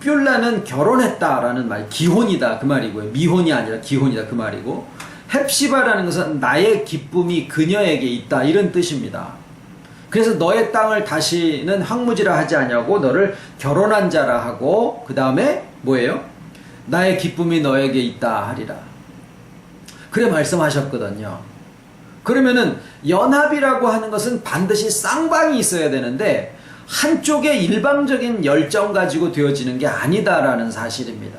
뷸라는 결혼했다라는 말, 기혼이다 그 말이고요. 미혼이 아니라 기혼이다 그 말이고 헵시바라는 것은 나의 기쁨이 그녀에게 있다 이런 뜻입니다. 그래서 너의 땅을 다시는 황무지라 하지 아니하고 너를 결혼한 자라 하고 그 다음에 뭐예요? 나의 기쁨이 너에게 있다 하리라. 그래 말씀하셨거든요. 그러면은 연합이라고 하는 것은 반드시 쌍방이 있어야 되는데 한쪽의 일방적인 열정 가지고 되어지는 게 아니다라는 사실입니다.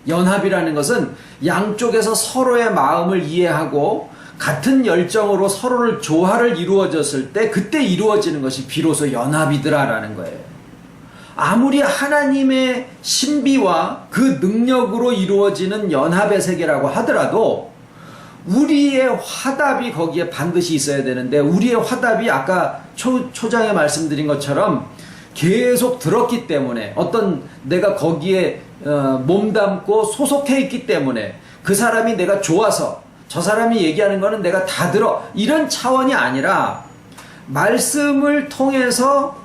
연합이라는 것은 양쪽에서 서로의 마음을 이해하고 같은 열정으로 서로를 조화를 이루어졌을 때 그때 이루어지는 것이 비로소 연합이더라라는 거예요. 아무리 하나님의 신비와 그 능력으로 이루어지는 연합의 세계라고 하더라도 우리의 화답이 거기에 반드시 있어야 되는데 우리의 화답이 아까 초장에 말씀드린 것처럼 계속 들었기 때문에 어떤 내가 거기에 몸담고 소속해 있기 때문에 그 사람이 내가 좋아서 저 사람이 얘기하는 거는 내가 다 들어 이런 차원이 아니라 말씀을 통해서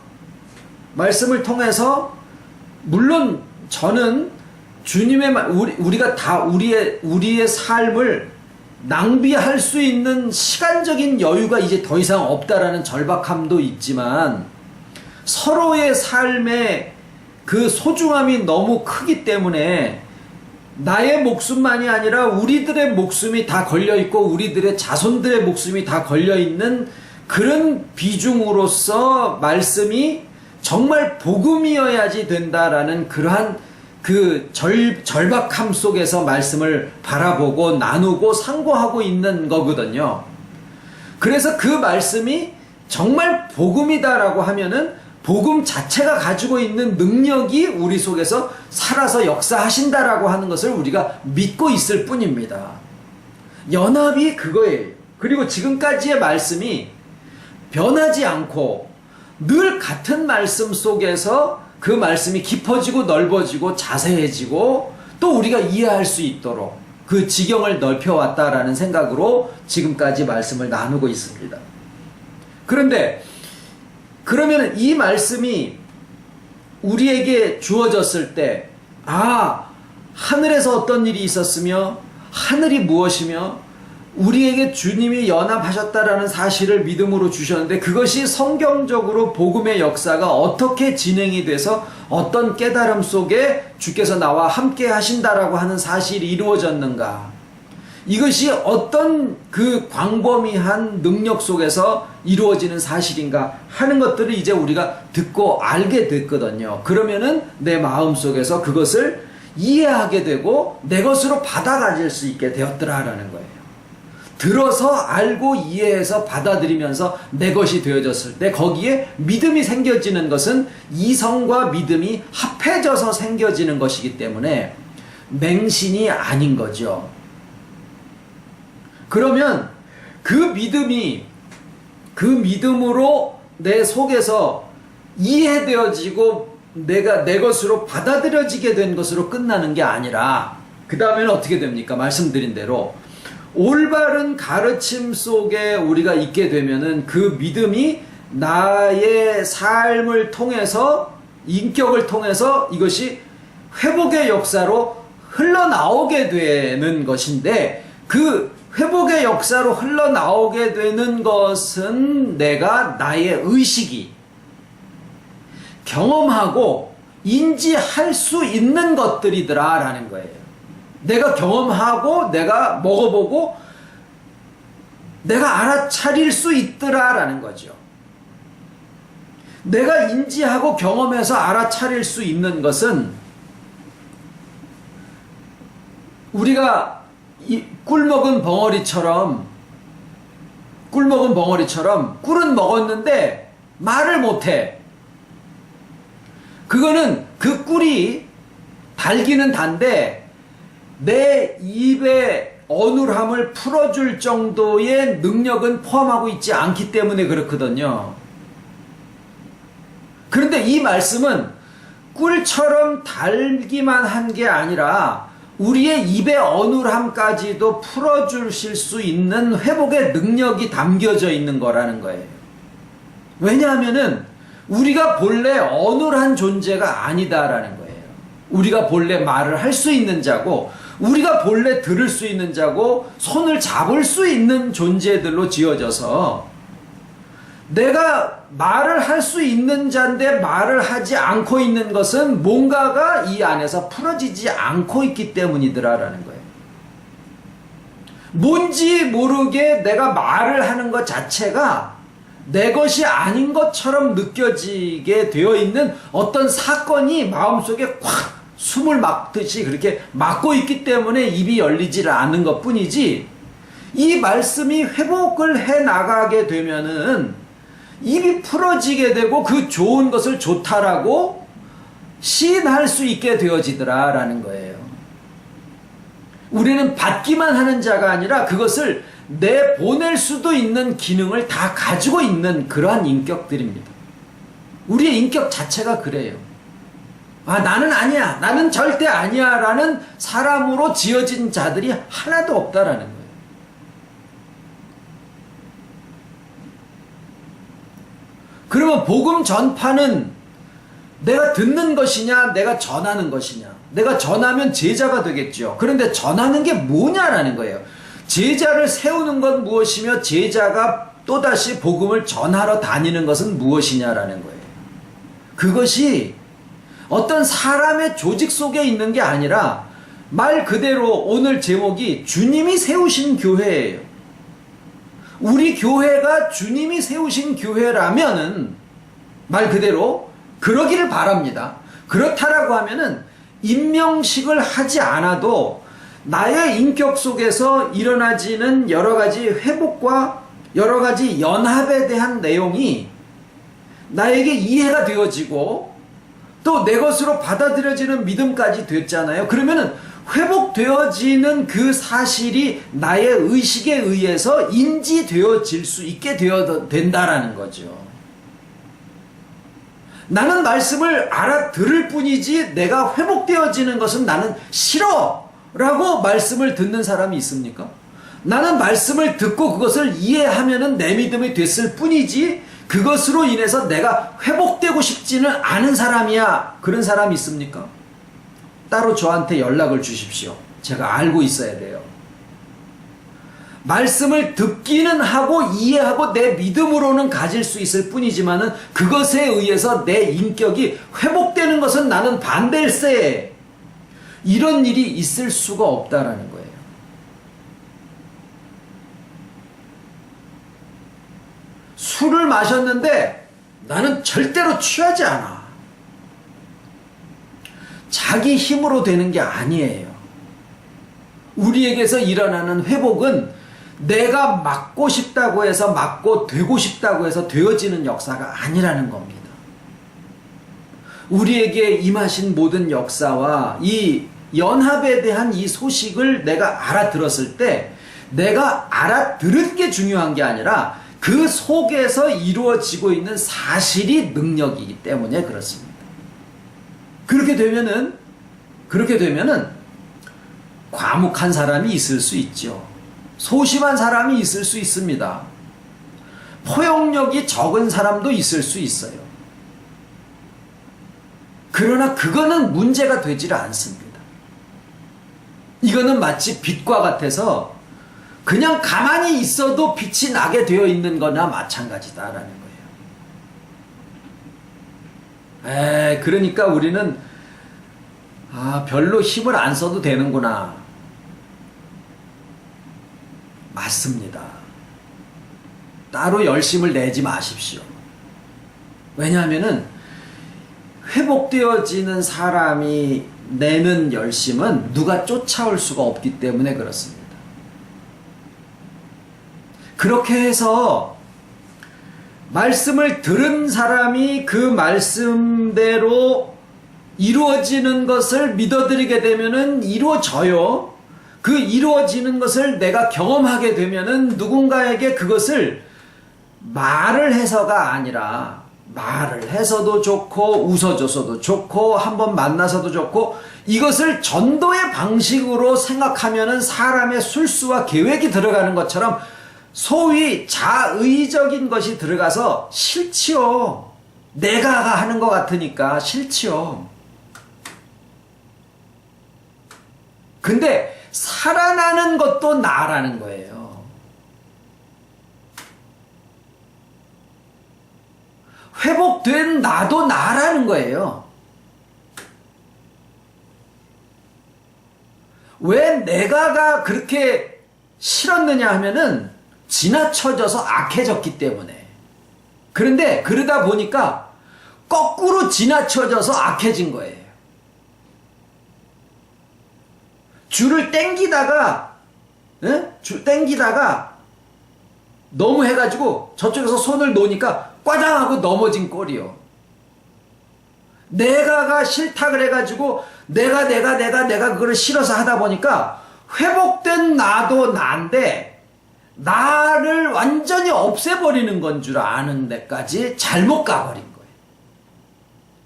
물론 저는 주님의 우리가 다 우리의 삶을 낭비할 수 있는 시간적인 여유가 이제 더 이상 없다라는 절박함도 있지만 서로의 삶의 그 소중함이 너무 크기 때문에 나의 목숨만이 아니라 우리들의 목숨이 다 걸려있고 우리들의 자손들의 목숨이 다 걸려있는 그런 비중으로서 말씀이 정말 복음이어야지 된다라는 그러한 그 절박함 속에서 말씀을 바라보고 나누고 상고하고 있는 거거든요. 그래서 그 말씀이 정말 복음이다라고 하면은 복음 자체가 가지고 있는 능력이 우리 속에서 살아서 역사하신다라고 하는 것을 우리가 믿고 있을 뿐입니다. 연합이 그거예요. 그리고 지금까지의 말씀이 변하지 않고 늘 같은 말씀 속에서 그 말씀이 깊어지고 넓어지고 자세해지고 또 우리가 이해할 수 있도록 그 지경을 넓혀왔다라는 생각으로 지금까지 말씀을 나누고 있습니다. 그런데 그러면 이 말씀이 우리에게 주어졌을 때 하늘에서 어떤 일이 있었으며 하늘이 무엇이며 우리에게 주님이 연합하셨다라는 사실을 믿음으로 주셨는데 그것이 성경적으로 복음의 역사가 어떻게 진행이 돼서 어떤 깨달음 속에 주께서 나와 함께 하신다라고 하는 사실이 이루어졌는가, 이것이 어떤 그 광범위한 능력 속에서 이루어지는 사실인가 하는 것들을 이제 우리가 듣고 알게 됐거든요. 그러면은 내 마음 속에서 그것을 이해하게 되고 내 것으로 받아가질 수 있게 되었더라라는 거예요. 들어서 알고 이해해서 받아들이면서 내 것이 되어졌을 때 거기에 믿음이 생겨지는 것은 이성과 믿음이 합해져서 생겨지는 것이기 때문에 맹신이 아닌 거죠. 그러면 그 믿음으로 내 속에서 이해되어지고 내가 내 것으로 받아들여지게 된 것으로 끝나는 게 아니라 그 다음에는 어떻게 됩니까? 말씀드린 대로 올바른 가르침 속에 우리가 있게 되면은 그 믿음이 나의 삶을 통해서, 인격을 통해서 이것이 회복의 역사로 흘러나오게 되는 것인데, 그 회복의 역사로 흘러나오게 되는 것은 내가 나의 의식이 경험하고 인지할 수 있는 것들이더라 라는 거예요. 내가 경험하고 내가 먹어보고 내가 알아차릴 수 있더라 라는 거죠. 내가 인지하고 경험해서 알아차릴 수 있는 것은 우리가 이 꿀 먹은 벙어리처럼 꿀은 먹었는데 말을 못해. 그거는 그 꿀이 달기는 단데 내 입의 어눌함을 풀어줄 정도의 능력은 포함하고 있지 않기 때문에 그렇거든요. 그런데 이 말씀은 꿀처럼 달기만 한 게 아니라 우리의 입의 어눌함까지도 풀어주실 수 있는 회복의 능력이 담겨져 있는 거라는 거예요. 왜냐하면은 우리가 본래 어눌한 존재가 아니다라는 거예요. 우리가 본래 말을 할 수 있는 자고, 우리가 본래 들을 수 있는 자고, 손을 잡을 수 있는 존재들로 지어져서 내가 말을 할 수 있는 자인데 말을 하지 않고 있는 것은 뭔가가 이 안에서 풀어지지 않고 있기 때문이더라라는 거예요. 뭔지 모르게 내가 말을 하는 것 자체가 내 것이 아닌 것처럼 느껴지게 되어 있는 어떤 사건이 마음속에 콱 숨을 막듯이 그렇게 막고 있기 때문에 입이 열리질 않는 것 뿐이지, 이 말씀이 회복을 해 나가게 되면은 입이 풀어지게 되고 그 좋은 것을 좋다라고 시인할 수 있게 되어지더라 라는 거예요. 우리는 받기만 하는 자가 아니라 그것을 내보낼 수도 있는 기능을 다 가지고 있는 그러한 인격들입니다. 우리의 인격 자체가 그래요. 아, 나는 아니야, 나는 절대 아니야 라는 사람으로 지어진 자들이 하나도 없다라는 거예요. 그러면 복음 전파는 내가 듣는 것이냐, 내가 전하는 것이냐? 내가 전하면 제자가 되겠죠. 그런데 전하는 게 뭐냐라는 거예요. 제자를 세우는 건 무엇이며 제자가 또다시 복음을 전하러 다니는 것은 무엇이냐라는 거예요. 그것이 어떤 사람의 조직 속에 있는 게 아니라 말 그대로 오늘 제목이 주님이 세우신 교회예요. 우리 교회가 주님이 세우신 교회라면은 말 그대로 그러기를 바랍니다. 그렇다라고 하면은 임명식을 하지 않아도 나의 인격 속에서 일어나지는 여러 가지 회복과 여러 가지 연합에 대한 내용이 나에게 이해가 되어지고 또 내 것으로 받아들여지는 믿음까지 됐잖아요. 그러면은 회복되어지는 그 사실이 나의 의식에 의해서 인지되어질 수 있게 된다라는 거죠. 나는 말씀을 알아들을 뿐이지 내가 회복되어지는 것은 나는 싫어 라고 말씀을 듣는 사람이 있습니까? 나는 말씀을 듣고 그것을 이해하면은 내 믿음이 됐을 뿐이지 그것으로 인해서 내가 회복되고 싶지는 않은 사람이야. 그런 사람이 있습니까? 따로 저한테 연락을 주십시오. 제가 알고 있어야 돼요. 말씀을 듣기는 하고 이해하고 내 믿음으로는 가질 수 있을 뿐이지만은 그것에 의해서 내 인격이 회복되는 것은 나는 반댈세. 이런 일이 있을 수가 없다라는 거예요. 술을 마셨는데 나는 절대로 취하지 않아. 자기 힘으로 되는 게 아니에요. 우리에게서 일어나는 회복은 내가 맞고 싶다고 해서 맞고 되고 싶다고 해서 되어지는 역사가 아니라는 겁니다. 우리에게 임하신 모든 역사와 이 연합에 대한 이 소식을 내가 알아들었을 때 내가 알아들은 게 중요한 게 아니라 그 속에서 이루어지고 있는 사실이 능력이기 때문에 그렇습니다. 그렇게 되면은 과묵한 사람이 있을 수 있죠. 소심한 사람이 있을 수 있습니다. 포용력이 적은 사람도 있을 수 있어요. 그러나 그거는 문제가 되질 않습니다. 이거는 마치 빛과 같아서 그냥 가만히 있어도 빛이 나게 되어 있는 거나 마찬가지다라는 거예요. 그러니까 우리는 별로 힘을 안 써도 되는구나. 맞습니다. 따로 열심을 내지 마십시오. 왜냐하면은 회복되어지는 사람이 내는 열심은 누가 쫓아올 수가 없기 때문에 그렇습니다. 그렇게 해서 말씀을 들은 사람이 그 말씀대로 이루어지는 것을 믿어드리게 되면은 이루어져요. 그 이루어지는 것을 내가 경험하게 되면은 누군가에게 그것을 말을 해서가 아니라 말을 해서도 좋고 웃어줘서도 좋고 한번 만나서도 좋고 이것을 전도의 방식으로 생각하면은 사람의 술수와 계획이 들어가는 것처럼 소위 자의적인 것이 들어가서 싫지요. 내가 하는 것 같으니까 싫지요. 근데 살아나는 것도 나라는 거예요. 회복된 나도 나라는 거예요. 왜 내가가 그렇게 싫었느냐 하면은 지나쳐져서 악해졌기 때문에. 그런데 그러다 보니까 거꾸로 지나쳐져서 악해진 거예요. 줄을 땡기다가 줄 땡기다가 너무 해가지고 저쪽에서 손을 놓으니까 꽈장하고 넘어진 꼴이요. 내가가 싫다 그래가지고 내가 그거를 싫어서 하다 보니까 회복된 나도 난데 나를 완전히 없애버리는 건 줄 아는 데까지 잘못 가버린 거예요.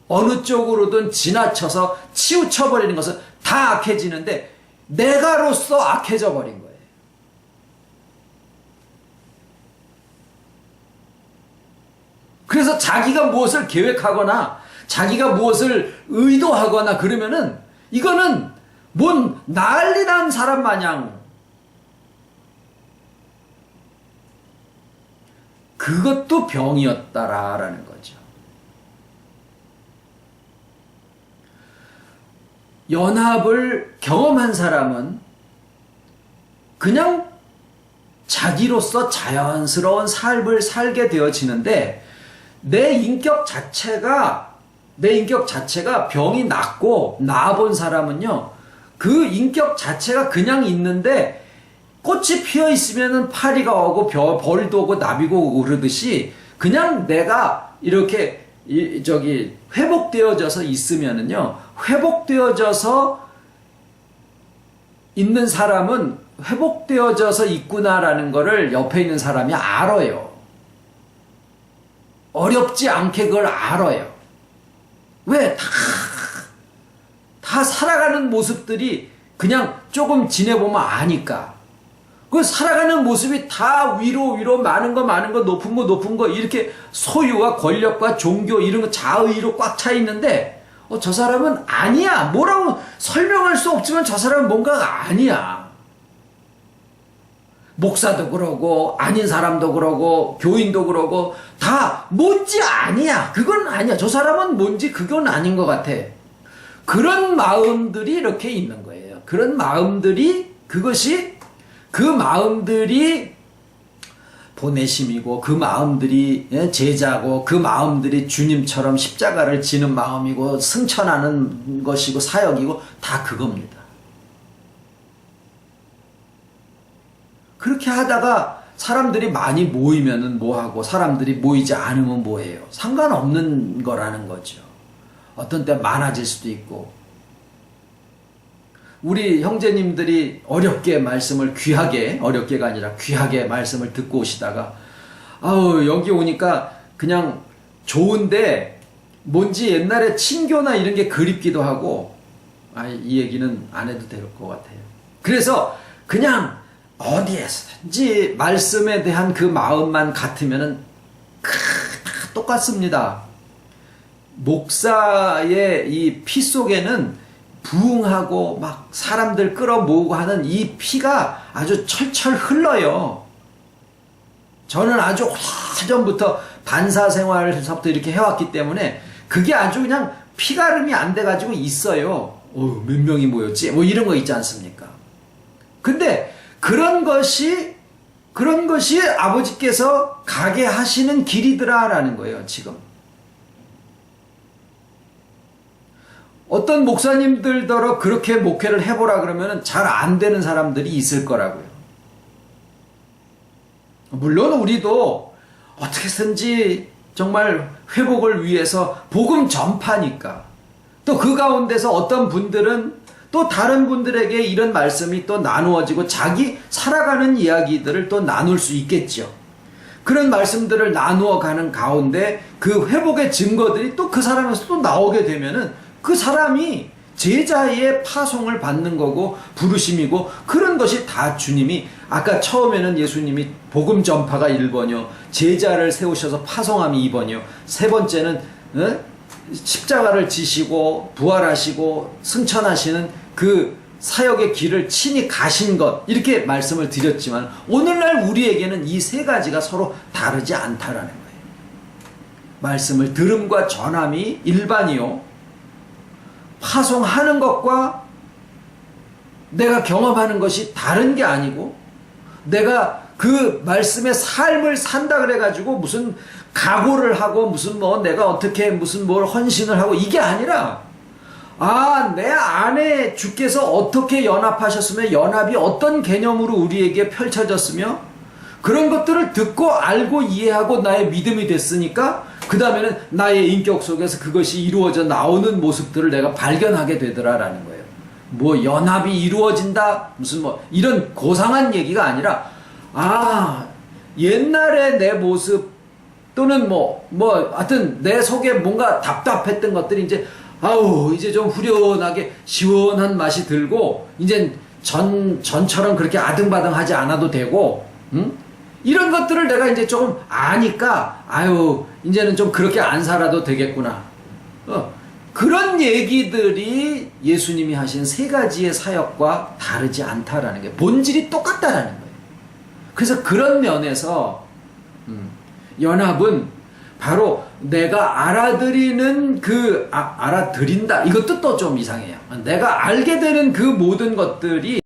어느 쪽으로든 지나쳐서 치우쳐버리는 것은 다 악해지는데 내가로서 악해져 버린 거예요. 그래서 자기가 무엇을 계획하거나 자기가 무엇을 의도하거나 그러면은 이거는 뭔 난리 난 사람 마냥 그것도 병이었다라는 거죠. 연합을 경험한 사람은 그냥 자기로서 자연스러운 삶을 살게 되어지는데 내 인격 자체가 병이 낫고 나아본 사람은요, 그 인격 자체가 그냥 있는데 꽃이 피어 있으면은 파리가 오고 벌도 오고 나비가 오고 그러듯이 그냥 내가 이렇게 회복되어져서 있으면은요, 회복되어져서 있는 사람은 회복되어져서 있구나라는 거를 옆에 있는 사람이 알아요. 어렵지 않게 그걸 알아요. 왜? 다 살아가는 모습들이 그냥 조금 지내보면 아니까. 그 살아가는 모습이 다 위로 많은 거 높은 거 이렇게 소유와 권력과 종교 이런 거 자의로 꽉 차 있는데 저 사람은 아니야. 뭐라고 설명할 수 없지만 저 사람은 뭔가가 아니야. 목사도 그러고 아닌 사람도 그러고 교인도 그러고 다 뭔지 아니야. 그건 아니야. 저 사람은 뭔지 그건 아닌 것 같아. 그런 마음들이 이렇게 있는 거예요. 그런 마음들이 그 마음들이 보내심이고 그 마음들이 제자고 그 마음들이 주님처럼 십자가를 지는 마음이고 승천하는 것이고 사역이고 다 그겁니다. 그렇게 하다가 사람들이 많이 모이면은 뭐하고 사람들이 모이지 않으면 뭐해요? 상관없는 거라는 거죠. 어떤 때 많아질 수도 있고. 우리 형제님들이 어렵게 말씀을 어렵게가 아니라 귀하게 말씀을 듣고 오시다가 여기 오니까 그냥 좋은데 뭔지 옛날에 친교나 이런 게 그립기도 하고 이 얘기는 안 해도 될 것 같아요. 그래서 그냥 어디에서든지 말씀에 대한 그 마음만 같으면은 다 똑같습니다. 목사의 이 피 속에는 부흥하고 막 사람들 끌어모으고 하는 이 피가 아주 철철 흘러요. 저는 아주 오래전부터 반사 생활에서부터 이렇게 해왔기 때문에 그게 아주 그냥 피가름이 안 돼가지고 있어요. 몇 명이 모였지? 뭐 이런 거 있지 않습니까? 근데 그런 것이 아버지께서 가게 하시는 길이더라라는 거예요, 지금. 어떤 목사님들더러 그렇게 목회를 해보라 그러면 잘 안 되는 사람들이 있을 거라고요. 물론 우리도 어떻게든지 정말 회복을 위해서 복음 전파니까 또 그 가운데서 어떤 분들은 또 다른 분들에게 이런 말씀이 또 나누어지고 자기 살아가는 이야기들을 또 나눌 수 있겠죠. 그런 말씀들을 나누어 가는 가운데 그 회복의 증거들이 또 그 사람에서 또 나오게 되면은 그 사람이 제자의 파송을 받는 거고 부르심이고 그런 것이 다 주님이 아까 처음에는 예수님이 복음 전파가 1번이요. 제자를 세우셔서 파송함이 2번이요. 세 번째는 십자가를 지시고 부활하시고 승천하시는 그 사역의 길을 친히 가신 것 이렇게 말씀을 드렸지만 오늘날 우리에게는 이 세 가지가 서로 다르지 않다라는 거예요. 말씀을 들음과 전함이 일반이요. 파송하는 것과 내가 경험하는 것이 다른 게 아니고 내가 그 말씀의 삶을 산다 그래가지고 무슨 각오를 하고 무슨 뭐 내가 어떻게 무슨 뭘 헌신을 하고 이게 아니라 내 안에 주께서 어떻게 연합하셨으며 연합이 어떤 개념으로 우리에게 펼쳐졌으며 그런 것들을 듣고 알고 이해하고 나의 믿음이 됐으니까 그 다음에는 나의 인격 속에서 그것이 이루어져 나오는 모습들을 내가 발견하게 되더라라는 거예요. 뭐 연합이 이루어진다 무슨 뭐 이런 고상한 얘기가 아니라 옛날에 내 모습 또는 하여튼 내 속에 뭔가 답답했던 것들이 이제 좀 후련하게 시원한 맛이 들고 이제 전처럼 그렇게 아등바등하지 않아도 되고 이런 것들을 내가 이제 조금 아니까 이제는 좀 그렇게 안 살아도 되겠구나. 그런 얘기들이 예수님이 하신 세 가지의 사역과 다르지 않다라는 게 본질이 똑같다라는 거예요. 그래서 그런 면에서 연합은 바로 내가 알아들이는 알아들인다. 이것도 또 좀 이상해요. 내가 알게 되는 그 모든 것들이